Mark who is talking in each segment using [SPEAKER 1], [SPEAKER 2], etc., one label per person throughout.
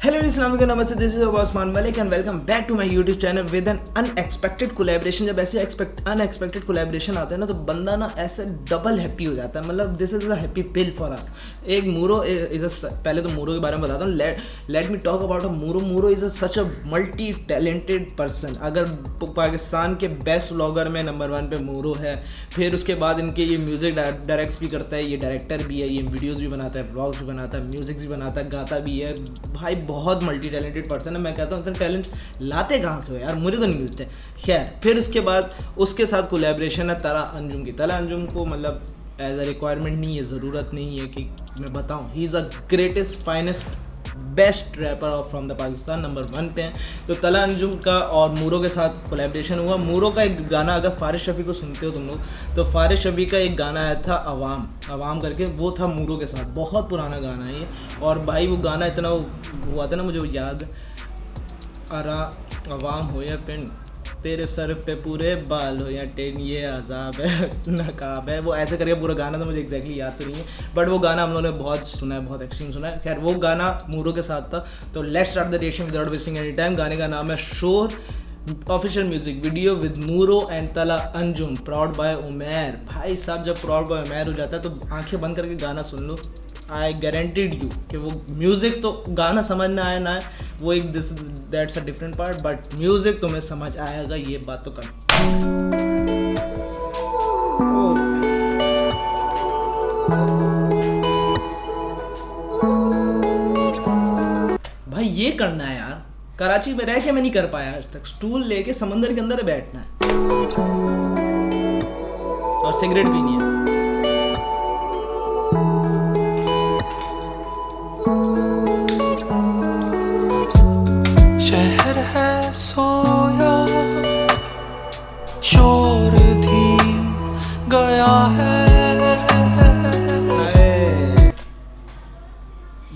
[SPEAKER 1] Hello, Assalamualaikum, नमस्ते, this is Usman Malik and welcome back to my YouTube channel with an unexpected collaboration. जब ऐसे unexpected collaboration आते हैं ना तो बंदा ना ऐसे डबल हैप्पी हो जाता है। मतलब this is a happy pill for us. एक मूरो इज अ, पहले तो मूरो के बारे में बताता हूँ। Let me talk about a Mooroo. Mooroo is a such a multi talented person. अगर पाकिस्तान के बेस्ट व्लॉगर में नंबर 1 पे मूरो है। फिर उसके बाद इनके ये म्यूज़िक डायरेक्ट्स भी करता है, ये डायरेक्टर भी है, ये वीडियोज़ भी बनाता है, व्लॉग्स भी बनाता है, म्यूज़िक भी बनाता है, गाता भी है। भाई बहुत मल्टी टैलेंटेड पर्सन है। मैं कहता हूँ इतने टैलेंट्स लाते कहाँ से हो यार, मुझे तो नहीं मिलते। खैर, फिर उसके बाद उसके साथ कोलैबोरेशन है तला अंजुम की। तला अंजुम को मतलब एज अ रिक्वायरमेंट नहीं है, ज़रूरत नहीं है कि मैं बताऊँ। He is a greatest finest best rapper from the Pakistan, number 1 पे हैं। तो तला अंजुम का और मूरो के साथ कोलैबोरेशन हुआ। मूरो का एक गाना, अगर फारिश रफ़ी को सुनते हो तुम लोग, तो फारिश रफ़ी का एक गाना आया था अवाम करके, वो था मूरो के साथ। बहुत पुराना गाना है ये। और भाई वो गाना इतना हुआ था ना, मुझे याद, अरा अवाम हो या पिंड, तेरे सर पे पूरे बाल हो या टेन, ये अजाब है नकाब है, वो ऐसे करके पूरा गाना तो मुझे एग्जैक्टली याद तो नहीं है, बट वो गाना हम लोगों ने बहुत सुना है, बहुत एक्सट्रीम सुना है। खैर, वो गाना मूरो के साथ था। तो let's start the reaction without wasting any time. गाने का नाम है Shor, official music video with Mooroo and Talha Anjum, proud bye Umair. भाई साहब, जब प्राउड बाय उमैर हो जाता है तो आंखें बंद करके गाना सुन लो। आई गारंटीड यू कि वो म्यूज़िक, तो गाना समझ ना आए ना आए, वो एक this that's a different part, but music तुम्हें समझ आएगा, ये बात तो कर। भाई ये करना है यार, कराची में रह के मैं नहीं कर पाया आज तक। स्टूल लेके समंदर के अंदर बैठना है और सिगरेट पीनी है।
[SPEAKER 2] शहर है सोया, शोर धीम गया है।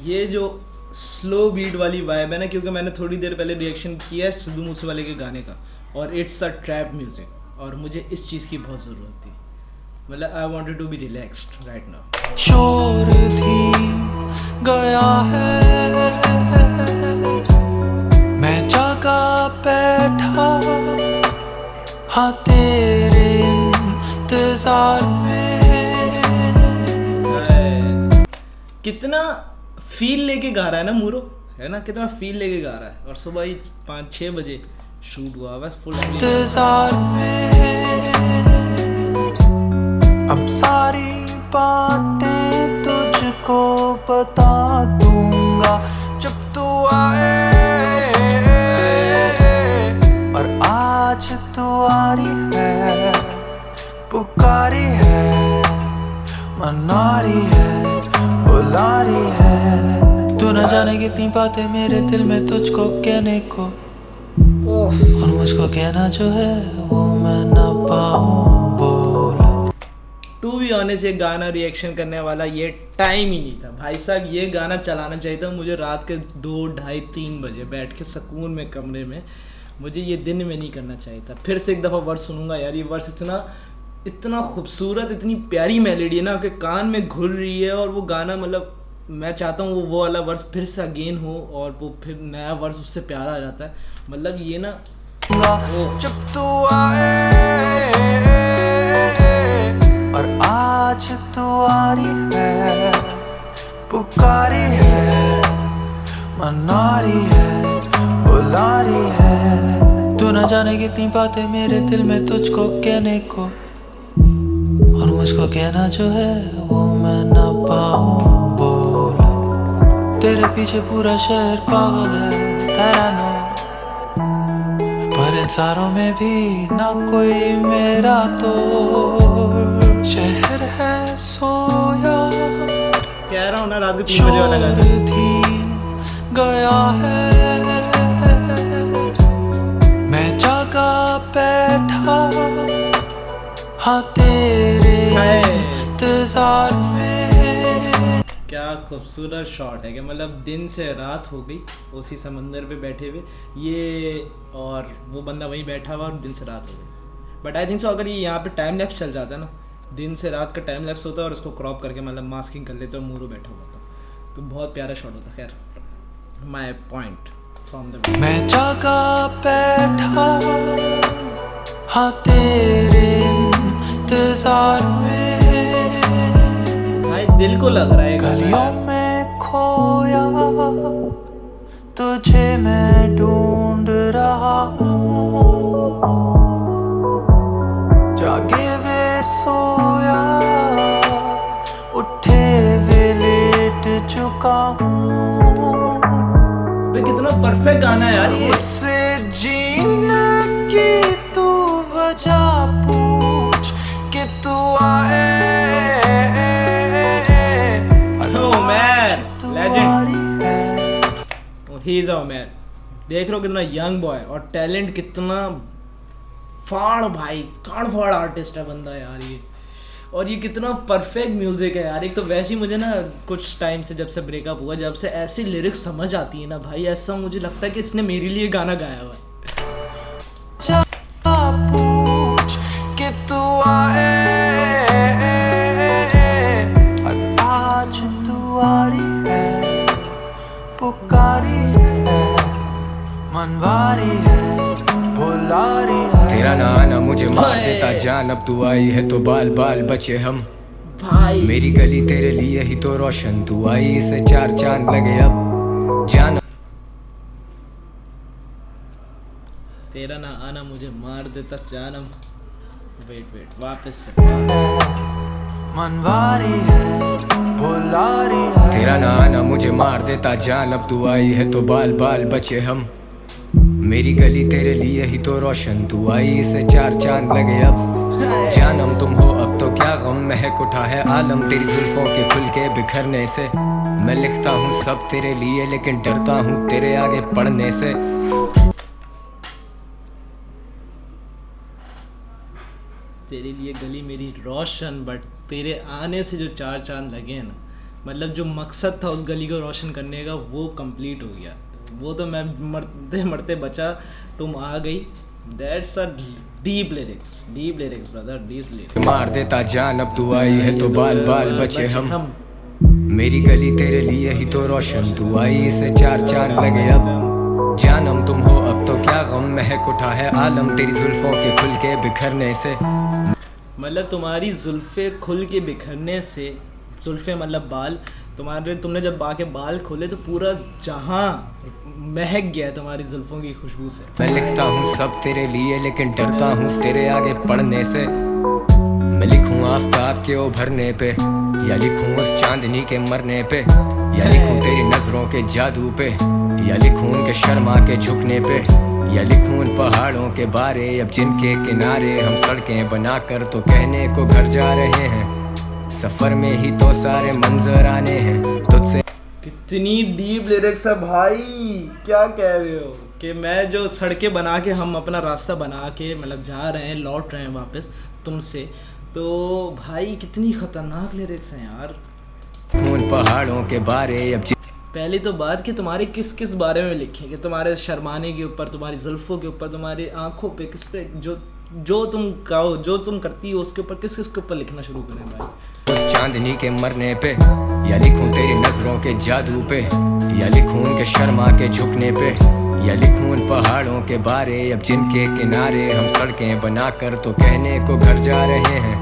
[SPEAKER 1] ये जो स्लो बीट वाली वाइब है ना, क्योंकि मैंने थोड़ी देर पहले रिएक्शन किया है सिद्धू मूसेवाले के गाने का, और इट्स अ ट्रैप म्यूजिक, और मुझे इस चीज़ की बहुत ज़रूरत थी। मतलब I wanted to be relaxed right now.
[SPEAKER 2] शोर धीम गया है, मैं जगा बैठा हाँ तेरे इंतजार में।
[SPEAKER 1] कितना फील लेके गा रहा है ना मूरो, है ना, कितना फील लेके गा रहा है। और सुबह ही 5-6 बजे शूट हुआ हुआ फुल
[SPEAKER 2] इंतजार में। अब सारी बातें तुझको बता दूंगा जब तू आए, और आज तू आ रही है, पुकारी है, मना रही है, बुला रही है। तू न जाने कितनी बातें मेरे दिल में तुझको कहने को, और मुझको कहना जो है वो मैं ना पाऊँ बोल।
[SPEAKER 1] टू बी ऑनेस्ट, ये गाना रिएक्शन करने वाला ये टाइम ही नहीं था भाई साहब। ये गाना चलाना चाहिए था मुझे रात के 2, ढाई, 3 बजे बैठ के सुकून में कमरे में। मुझे ये दिन में नहीं करना चाहिए था। फिर से एक दफ़ा वर्स सुनूंगा यार। ये वर्स इतना खूबसूरत, इतनी प्यारी मेलोडी है ना, आपके कान में घुल रही है। और वो गाना, मतलब मैं चाहता हूँ वो वाला वर्स फिर से अगेन हो, और वो फिर नया वर्स उससे प्यारा आ जाता है। मतलब ये ना,
[SPEAKER 2] जब तू आए, और आज तू आ रही है, पुकारी है, मना रही है, बुला रही है। तू न जाने कितनी बातें मेरे दिल में तुझको कहने को, और मुझको कहना जो है वो मैं ना पाऊँ बोल। तेरे पीछे पूरा शहर पागल है, तेरा नो, पर इन सारों में भी ना कोई मेरा तो। शहर है सोया,
[SPEAKER 1] कह रहा हूँ ना, रात के 3 बजे वाला गाना।
[SPEAKER 2] शोर धीम गया है, मैं जगा बैठा हाँ तेरे इंतजार में।
[SPEAKER 1] क्या खूबसूरत शॉट है कि मतलब दिन से रात हो गई उसी समंदर पे बैठे हुए ये, और वो बंदा वहीं बैठा हुआ और दिन से रात हो गई। बट आई थिंक सो अगर ये यहाँ पे टाइम लैप्स चल जाता है ना, दिन से रात का टाइम लैप्स होता है और उसको क्रॉप करके मतलब मास्किंग कर लेते हो, मूरो बैठा हुआ था, तो बहुत प्यारा शॉट होता। खैर, माय पॉइंट फ्रॉम द
[SPEAKER 2] मैं जगा बैठा हाँ तेरे इंतजार में,
[SPEAKER 1] भाई दिल को लग रहा है
[SPEAKER 2] गलियों में खोया तुझे मैं ढूंढ रहा हूँ, जागे वे सोया उठे वे लेट चुका हूँ,
[SPEAKER 1] कितना परफेक्ट गाना है यार ये।
[SPEAKER 2] मुझसे जीने की तू वजह पूछ कि तू आए
[SPEAKER 1] मैन लेजेंड,
[SPEAKER 2] है।
[SPEAKER 1] He is a man. देख रहे हो कितना यंग बॉय और टैलेंट कितना फाड़ भाई, काड़ फाड़ आर्टिस्ट है बंदा यार ये। और ये कितना परफेक्ट म्यूजिक है यार। एक तो वैसे ही मुझे ना कुछ टाइम से जब से ब्रेकअप हुआ, जब से ऐसी लिरिक्स समझ आती है ना भाई, ऐसा मुझे लगता है कि इसने मेरे लिए गाना गाया हुआ है।
[SPEAKER 2] पूछ कि तू आए आज तू आ रही है, पुकारी है, मनवारी है, बुला रही है।
[SPEAKER 3] तेरा ना आना मुझे मार देता जान, अब तू आई है तो बाल बाल बचे हम
[SPEAKER 1] भाई
[SPEAKER 3] मेरी गली तेरे लिए ही तो रोशन, तू आई इसे 4 चांद लगे अब जान।
[SPEAKER 1] तेरा ना आना मुझे मार देता जानम। वेट वापस से।
[SPEAKER 2] मनवारी है, बुला रही है।
[SPEAKER 3] तेरा ना आना मुझे मार देता जान, अब तू आई है तो बाल बाल बचे हम मेरी गली तेरे लिए ही तो रोशन, तू आई इसे 4 चांद लगे अब जानम। तुम हो अब तो क्या गम, महक उठा है आलम तेरी जुल्फों के खुल के बिखरने से। मैं लिखता हूँ सब तेरे लिए लेकिन डरता हूँ तेरे आगे पढ़ने से।
[SPEAKER 1] तेरे लिए गली मेरी रोशन, बट तेरे आने से जो 4 चांद लगे हैं ना, मतलब जो मकसद था उस गली को रोशन करने का वो कंप्लीट हो गया। वो तो मैं मरते मरते बचा, तुम आ गई। That's a deep lyrics brother, deep lyrics.
[SPEAKER 3] मार देता जान, अब तू आई है तो बाल बाल बचे हम मेरी गली तेरे लिए ही तो रोशन, तू आई इसे 4 चांद लगे अब जानम। तुम हो अब तो क्या गम, महक उठा है आलम तेरी जुल्फों के खुल के बिखरने से।
[SPEAKER 1] मतलब तुम्हारी जुल्फे खुल के बिखरने से, जुल्फे मतलब बाल, तुमने जब बाल खोले तो पूरा जहां महक गया तुम्हारी जुल्फों की खुशबू से।
[SPEAKER 3] मैं लिखता हूँ सब तेरे लिए लेकिन डरता हूँ तेरे आगे पढ़ने से। मैं लिखूँ आफताब के उभरने पे, या लिखूँ उस चांदनी के मरने पे, या लिखूँ तेरी नजरों के जादू पे, या लिखूँ उनके शर्मा के झुकने पे, या लिखूँ उन पहाड़ों के बारे अब जिनके किनारे हम सड़कें बनाकर तो कहने को घर जा रहे हैं। सफर में ही तो सारे मंजर आने हैं तुझसे।
[SPEAKER 1] कितनी डीप लिरिक्स है भाई, क्या कह रहे हो कि मैं जो सड़कें बना के हम अपना रास्ता बना के मतलब जा रहे हैं, लौट रहे हैं वापस तुमसे, तो भाई कितनी खतरनाक लिरिक्स हैं यार।
[SPEAKER 3] उन पहाड़ों के बारे अब
[SPEAKER 1] पहली तो बात कि तुम्हारे किस किस बारे में लिखें, कि तुम्हारे शर्माने के ऊपर, तुम्हारी जुल्फों के ऊपर, तुम्हारी आंखों पे, किस पे जो तुम कहो, जो तुम करती हो उसके ऊपर, किस किस के ऊपर लिखना शुरू करें भाई।
[SPEAKER 3] उस चांदनी के मरने पे, या लिखूं तेरी नजरों के जादू पे, या लिखूं उनके शर्मा के झुकने पे, या लिखूं उन पहाड़ों के बारे अब जिनके किनारे हम सड़कें बनाकर तो कहने को घर जा रहे हैं।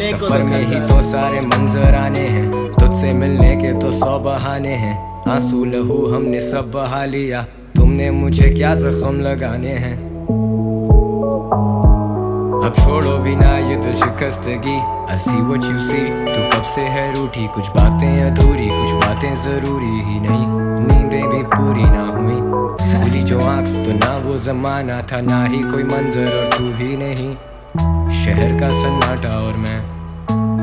[SPEAKER 3] सफर में ही तो सारे मंजर आने हैं, तुझसे मिलने के तो 100 बहाने हैं। आंसू लहू हमने सब बहा लिया, तुमने मुझे क्या जख्म लगाने हैं। अब छोड़ो भी ना ये दिल शिकस्तगी, I see what you see, तू कब से है रूठी, कुछ बातें अधूरी, कुछ बातें जरूरी ही नहीं, नींदें भी पूरी ना हुई। खुली जो आँख तो ना वो जमाना था, ना ही कोई मंजर और तू भी नहीं। शहर का सन्नाटा और मैं,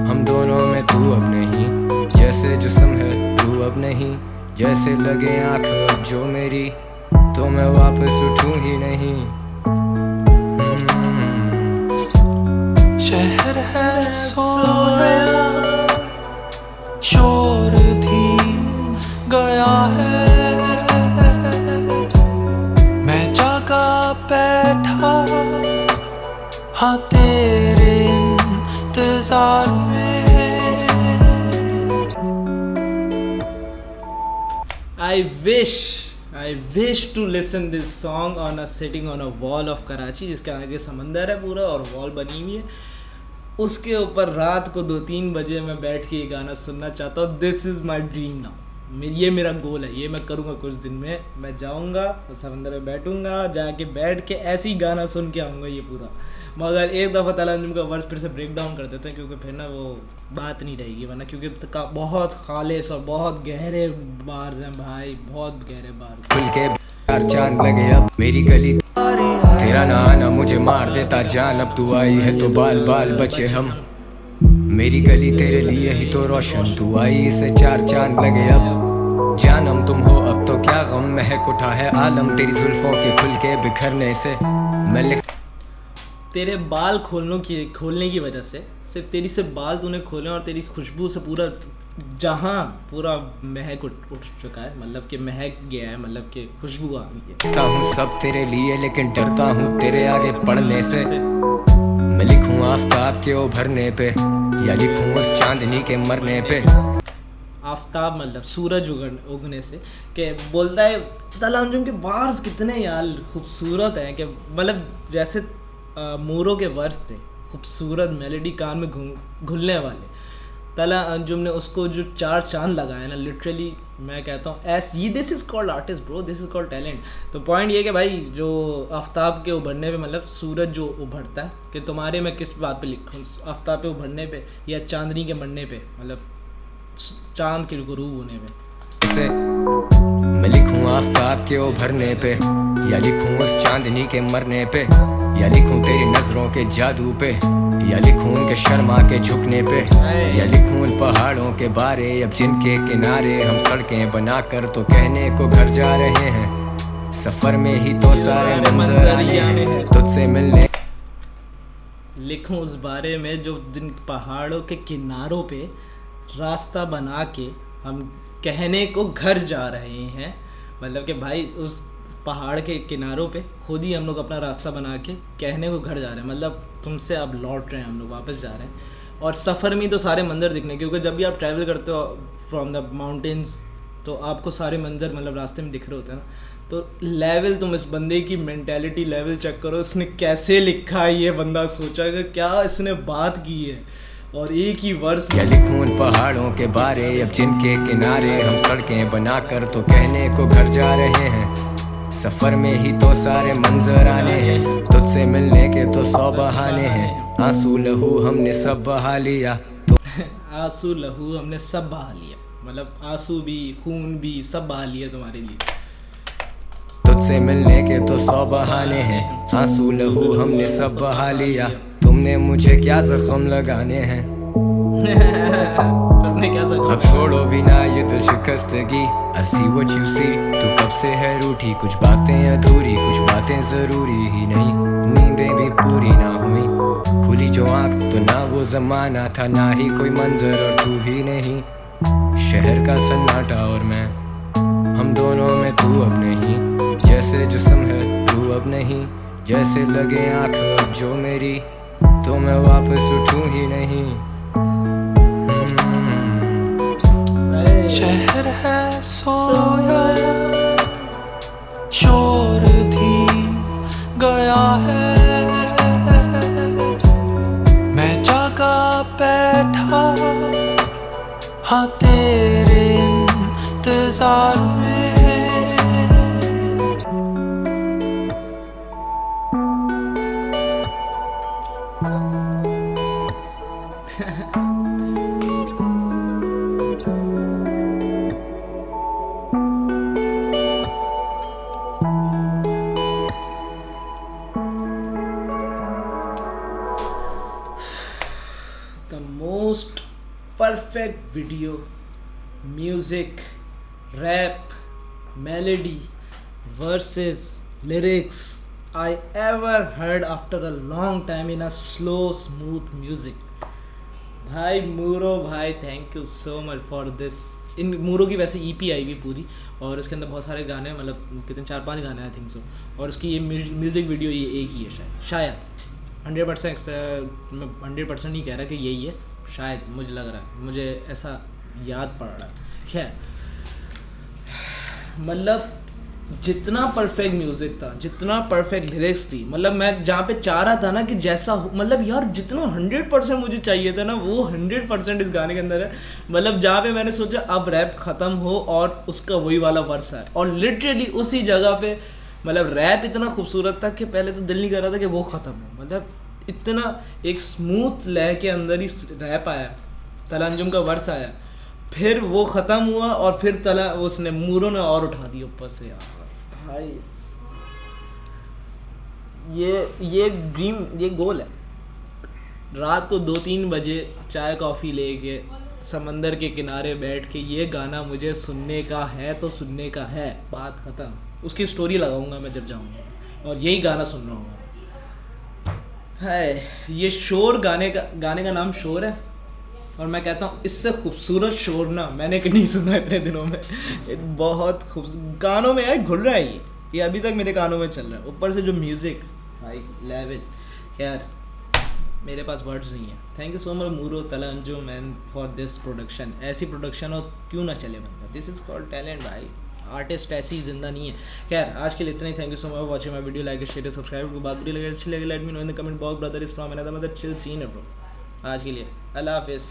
[SPEAKER 3] हम दोनों में तू अब नहीं। जैसे जिस्म है तू अब नहीं, जैसे लगे आँख अब जो मेरी, तो मैं वापस उठूं ही नहीं।
[SPEAKER 2] शहर है सोया, शोर धीम गया है, मैं जगा बैठा हाँ तेरे इंतजार में।
[SPEAKER 1] I wish wish to listen this song on a sitting on a wall of Karachi, जिसके आगे समंदर है पूरा और वॉल बनी हुई है, उसके ऊपर रात को 2-3 बजे मैं बैठ के ये गाना सुनना चाहता हूँ। This is my dream now, ये मेरा गोल है, ये मैं करूँगा कुछ दिन में। मैं जाऊँगा और समंदर में बैठूँगा, जाके बैठ के ऐसे ही गाना सुन के आऊँगा ये पूरा। मगर एक दफ़ा ताला अंजुम का वर्स फिर से ब्रेक डाउन कर देते हैं, क्योंकि फिर ना वो बात नहीं रहेगी, वरना क्योंकि बहुत खालिस और बहुत गहरे बार्स हैं भाई, बहुत गहरे बार्स।
[SPEAKER 3] खुल के यार चांद लगे अब मेरी गली, तेरा ना आना मुझे मार देता जान, अब तू आई है तो बाल बाल बचे हम, मेरी गली तेरे लिए ही तो रोशन, तू आई इसे 4 चांद लगे अब, जानम तुम हो अब तो क्या गम, महक उठा है आलम तेरी जुल्फों के खुल के बिखरने से, मैं लिख
[SPEAKER 1] तेरे बाल खोलने की वजह से, सिर्फ तेरी से बाल तूने खोले और तेरी खुशबू से पूरा जहाँ पूरा महक उठ चुका है, मतलब कि महक गया है, मतलब कि खुशबू आ गई है।
[SPEAKER 3] लिखता हूँ सब तेरे लिए लेकिन डरता हूँ तेरे आगे पढ़ने से, मैं लिखूँ आफताब के उभरने पे या लिखूँ उस चांदनी के मरने पे।
[SPEAKER 1] आफताब मतलब सूरज उगने से, कि बोलता है ताला अंजुम के बार्स कितने यार खूबसूरत हैं, कि मतलब जैसे मूरों के वर्स थे, खूबसूरत मेलोडी कान में घुलने वाले। ताला अंजुम ने उसको जो 4 चांद लगाए ना, लिटरली मैं कहता हूँ this is called artist bro, this is called talent. तो पॉइंट ये कि भाई जो आफताब के उभरने पे, मतलब सूरज जो उभरता है, कि तुम्हारे मैं किस बात पे लिखूँ, आफताब पे उभरने पे या चांदनी के मरने पे, मतलब चांद के गुरूब होने पे।
[SPEAKER 3] मैं लिखूँ आफताब के उभरने पे या लिखूँ उस चांदनी के मरने पे, या लिखूँ तेरी नजरों के जादू पे, या लिखूँ उनके शर्मा के झुकने पे, या लिखूँ उन पहाड़ों के बारे अब जिनके किनारे हम सड़कें बनाकर तो कहने को घर जा रहे हैं, सफर में ही तो सारे मंजर आने हैं तुझसे मिलने।
[SPEAKER 1] लिखूँ उस बारे में जो जिन पहाड़ों के किनारों पे रास्ता बना के हम कहने को घर जा रहे हैं, मतलब कि भाई उस पहाड़ के किनारों पे खुद ही हम लोग अपना रास्ता बना के कहने को घर जा रहे हैं, मतलब तुमसे अब लौट रहे हैं, हम लोग वापस जा रहे हैं। और सफ़र में तो सारे मंजर दिखने, क्योंकि जब भी आप ट्रैवल करते हो फ्रॉम द माउंटेन्स तो आपको सारे मंजर मतलब रास्ते में दिख रहे होते हैं ना। तो लेवल, तुम इस बंदे की मेंटालिटी लेवल चेक करो, इसने कैसे लिखा है, ये बंदा सोचा कि क्या इसने बात की है, और एक ही वर्ष।
[SPEAKER 3] या लिखूं उन पहाड़ों के बारे अब जिनके किनारे हम सड़कें बनाकर तो कहने को घर जा रहे हैं, सफर में ही तो सारे मंजर आने हैं तुझसे मिलने के तो 100 बहाने हैं, आंसू लहू हमने सब बहा लिया तो
[SPEAKER 1] आंसू लहू हमने सब बहा लिया, मतलब आंसू भी खून भी सब बहा लिया तुम्हारे लिए,
[SPEAKER 3] तुझसे मिलने के तो 100 बहाने हैं, आंसू लहू हमने सब बहा लिया, तुमने मुझे क्या जख्म लगाने हैं
[SPEAKER 1] तुमने क्या जख्म।
[SPEAKER 3] अब छोड़ो भी ना ये दिल शिकस्तगी, I see what you see, तू कब से है रूठी, कुछ बातें अधूरी कुछ बातें जरूरी ही नहीं, नींदें भी पूरी ना हुई, खुली जो आँख तो ना वो जमाना था, ना ही कोई मंजर और तू भी नहीं, शहर का सन्नाटा और मैं, हम दोनों में तू अब नहीं, जैसे जिस्म है रूह अब नहीं, जैसे लगे आँख अब जो मेरी, तो मैं वापस उठूं ही नहीं।
[SPEAKER 2] शहर है सोया, शोर धीम गया है, मैं जागा बैठा हाँ तेरे इंतजार में।
[SPEAKER 1] The most perfect video, music, rap, melody, verses, lyrics I ever heard after a long time in a slow smooth music. भाई मूरो भाई, thank you so much for this. इन मूरो की वैसे EP आई हुई पूरी, और इसके अंदर बहुत सारे गाने, मतलब कितने 4-5 गाने आई थिंक सो, और उसकी ये म्यूज़िक वीडियो ये एक ही है शायद 100%, मैं 100% नहीं कह रहा कि यही है, शायद मुझे लग रहा है, मुझे ऐसा याद पड़ रहा है। खैर मतलब जितना परफेक्ट म्यूजिक था, जितना परफेक्ट लिरिक्स थी, मतलब मैं जहाँ पे चाह रहा था ना कि जैसा मतलब यार जितना 100% मुझे चाहिए था ना वो 100% इस गाने के अंदर है। मतलब जहाँ पे मैंने सोचा अब रैप ख़त्म हो और उसका वही वाला वर्स है, और लिटरली उसी जगह पे मतलब रैप इतना खूबसूरत था कि पहले तो दिल नहीं कर रहा था कि वो ख़त्म हो। मतलब इतना एक स्मूथ लय के अंदर ही रैप आया, तलंजुम का वर्स आया, फिर वो ख़त्म हुआ और फिर तला उसने मूरों ने और उठा दी ऊपर से। यार भाई ये ड्रीम, ये गोल है। रात को 2-3 बजे चाय कॉफ़ी लेके समंदर के किनारे बैठ के ये गाना मुझे सुनने का है तो सुनने का है, बात ख़त्म। उसकी स्टोरी लगाऊंगा मैं जब जाऊंगा और यही गाना सुन रहा हूँ। है ये शोर, गाने का नाम शोर है, और मैं कहता हूँ इससे खूबसूरत शोर ना मैंने नहीं सुना इतने दिनों में। बहुत खूबसूरत गानों में यार घुल रहा है ये अभी तक मेरे कानों में चल रहा है। ऊपर से जो म्यूज़िक भाई लेवल, यार मेरे पास वर्ड्स नहीं है। Thank you so much Mooroo Talha Anjum man for this production. ऐसी प्रोडक्शन हो क्यों ना चले बंदा, दिस इज़ कॉल्ड टैलेंट भाई। आर्टिस्ट ऐसी जिंदा नहीं है। खैर आज के लिए इतना ही। Thank you so much watching my video, like share subscribe. बात बुरी लगे अच्छी लगे let me know in the comment box. Brother is from another chill scene है ब्रो। आज के लिए अल्लाह हाफिज़।